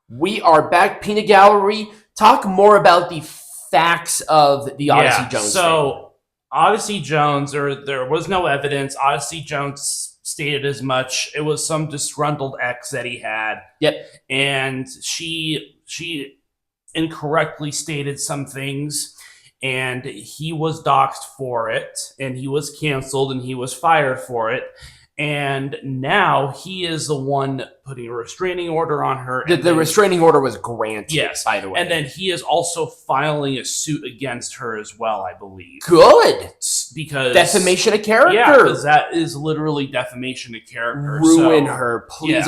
We are back, Peanut Gallery. Talk more about the facts of the Odyssey Jones So, Odyssey Jones, there was no evidence. Odyssey Jones stated as much. It was some disgruntled ex that he had. Yep. And she incorrectly stated some things, and he was doxxed for it, and he was canceled, and he was fired for it. And now he is the one putting a restraining order on her. The restraining order was granted, yes, by the way. And then he is also filing a suit against her as well, I believe. Good. Because defamation of character. Yeah, because that is literally defamation of character. Ruin her. Please,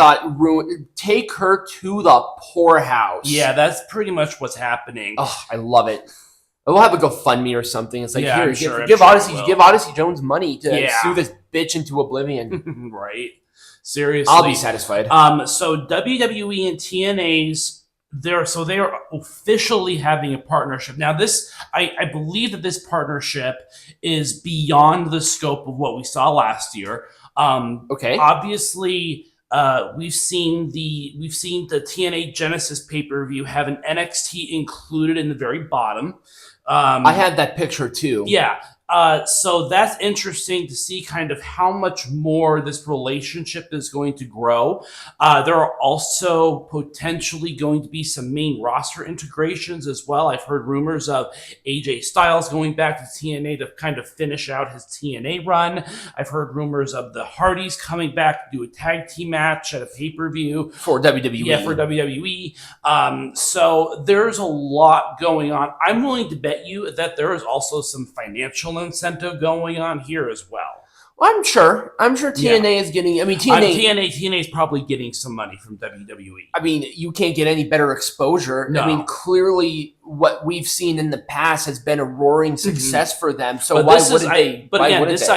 take her to the poorhouse. Yeah, that's pretty much what's happening. Oh, I love it. We'll have a GoFundMe or something. It's like, here, give Odyssey Jones money to sue this bitch into oblivion. Right. Seriously. I'll be satisfied. So WWE and TNA's they are officially having a partnership. Now this I believe that this partnership is beyond the scope of what we saw last year. Okay. Obviously we've seen the TNA Genesis pay-per-view have an NXT included in the very bottom. I have that picture too. Yeah. So that's interesting to see kind of how much more this relationship is going to grow. There are also potentially going to be some main roster integrations as well. I've heard rumors of AJ Styles going back to TNA to kind of finish out his TNA run. I've heard rumors of the Hardys coming back to do a tag team match at a pay-per-view. For WWE. Yeah, for WWE. So there's a lot going on. I'm willing to bet you that there is also some financial incentive going on here as well. I'm sure TNA is getting. I mean, TNA is probably getting some money from WWE. I mean, you can't get any better exposure. No. I mean, clearly, what we've seen in the past has been a roaring success for them. So I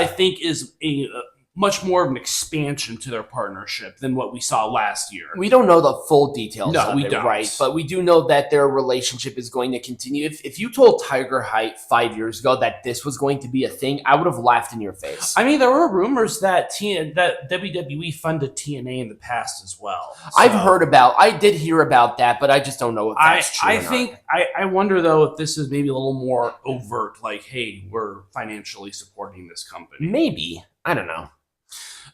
think is a much more of an expansion to their partnership than what we saw last year. We don't know the full details of it, right? But we do know that their relationship is going to continue. If you told Tiger Height 5 years ago that this was going to be a thing, I would have laughed in your face. I mean, there were rumors that WWE funded TNA in the past as well. So I did hear about that, but I just don't know if that's true or not. I wonder, though, if this is maybe a little more overt, like, hey, we're financially supporting this company. Maybe. I don't know.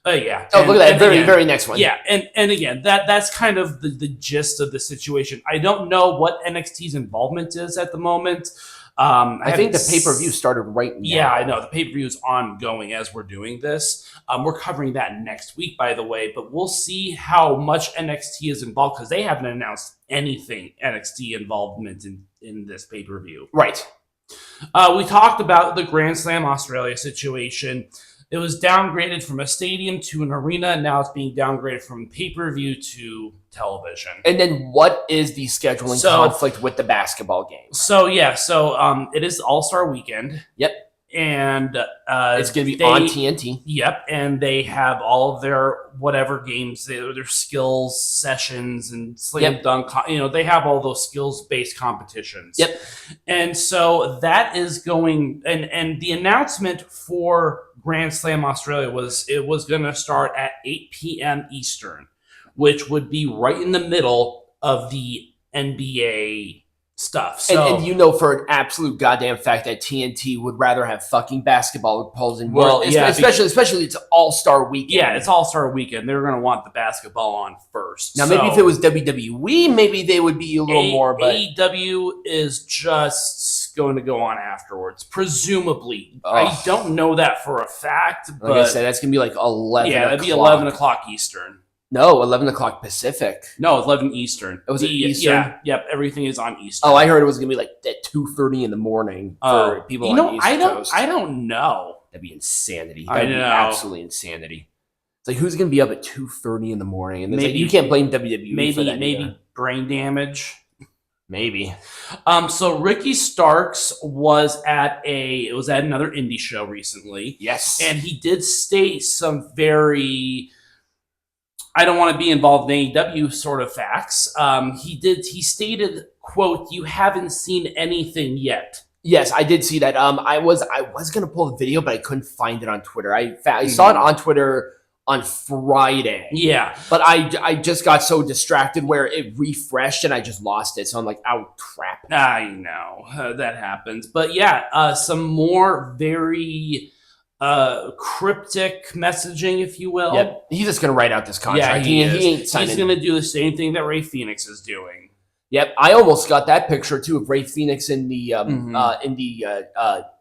Yeah. Oh, look at that very next one. Yeah, and again, that's kind of the gist of the situation. I don't know what NXT's involvement is at the moment. I think the pay-per-view started right now. Yeah, I know. The pay-per-view is ongoing as we're doing this. We're covering that next week, by the way, but we'll see how much NXT is involved because they haven't announced anything NXT involvement in this pay-per-view. Right. We talked about the Grand Slam Australia situation. It was downgraded from a stadium to an arena, and now it's being downgraded from pay-per-view to television. And then what is the scheduling conflict with the basketball game? It is All-Star Weekend. Yep. And it's going to be on TNT. Yep, and they have all of their whatever games, their skills sessions and slam dunk. They have all those skills-based competitions. Yep. And so that is going, and the announcement for Grand Slam Australia was going to start at 8 p.m. Eastern, which would be right in the middle of the NBA stuff. So, and for an absolute goddamn fact that TNT would rather have fucking basketball polls and especially it's All-Star Weekend. Yeah, it's All-Star Weekend. They're going to want the basketball on first. Now, maybe if it was WWE, maybe they would be a little more. But AEW is just going to go on afterwards, presumably. I don't know that for a fact. But like I said, that's going to be like 11. Yeah, that'd be 11 o'clock Eastern. No, 11 o'clock Pacific. No, 11 Eastern. Was it Eastern? Yeah, yep. Everything is on Eastern. Oh, I heard it was going to be like at 2:30 in the morning for people on the East Coast. I don't know. That'd be insanity. That'd be absolutely insanity. It's like, who's going to be up at 2:30 in the morning? And maybe you can't blame WWE for that. Maybe brain damage. Maybe. So Ricky Starks was at another indie show recently. Yes. And he did state some very, I don't want to be involved in AEW sort of facts. He stated, quote, "You haven't seen anything yet." Yes, I did see that. I was going to pull the video, but I couldn't find it on Twitter. I saw it on Twitter on Friday. Yeah. But I just got so distracted where it refreshed and I just lost it. So I'm like, oh, crap. I know. That happens. But yeah, some more very cryptic messaging, if you will. Yep. He's just going to write out this contract. Yeah, he ain't signing. He's going to do the same thing that Rey Fenix is doing. Yep. I almost got that picture, too, of Rey Fenix in the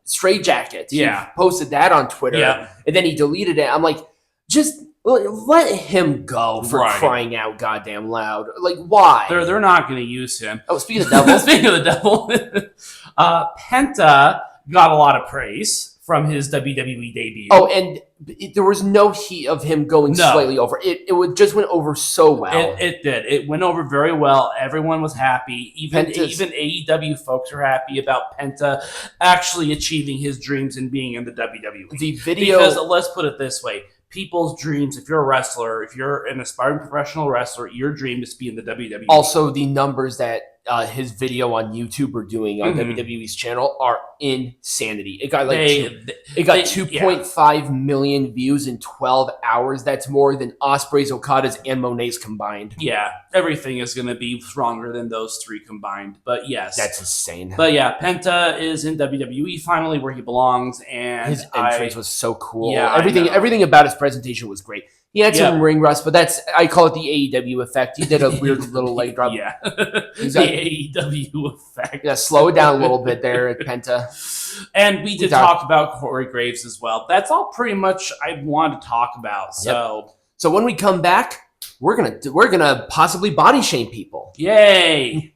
straight jacket. Yeah. He posted that on Twitter. Yeah. And then he deleted it. I'm like, just let him go for crying out goddamn loud. Like, why? They're not going to use him. Oh, speaking of the devil. Speaking of the devil, Penta got a lot of praise from his WWE debut. Oh, and there was no heat of him going slightly over. It just went over so well. It did. It went over very well. Everyone was happy. Even AEW folks are happy about Penta actually achieving his dreams and being in the WWE. The video... Because let's put it this way. People's dreams, if you're a wrestler, if you're an aspiring professional wrestler, your dream is to be in the WWE. Also, the numbers that his video on YouTube are doing on WWE's channel are insanity. It got 2.5 million views in 12 hours. That's more than Ospreay's, Okada's, and Monet's combined. Yeah, everything is going to be stronger than those three combined. But yes. That's insane. But yeah, Penta is in WWE finally where he belongs. And his entrance was so cool. Yeah, everything about his presentation was great. He had some ring rust, but I call it the AEW effect. He did a weird little leg drop. Yeah. The AEW effect. Yeah, slow it down a little bit there at Penta. And we did talk about Corey Graves as well. That's all pretty much I want to talk about. So when we come back, we're gonna possibly body shame people. Yay.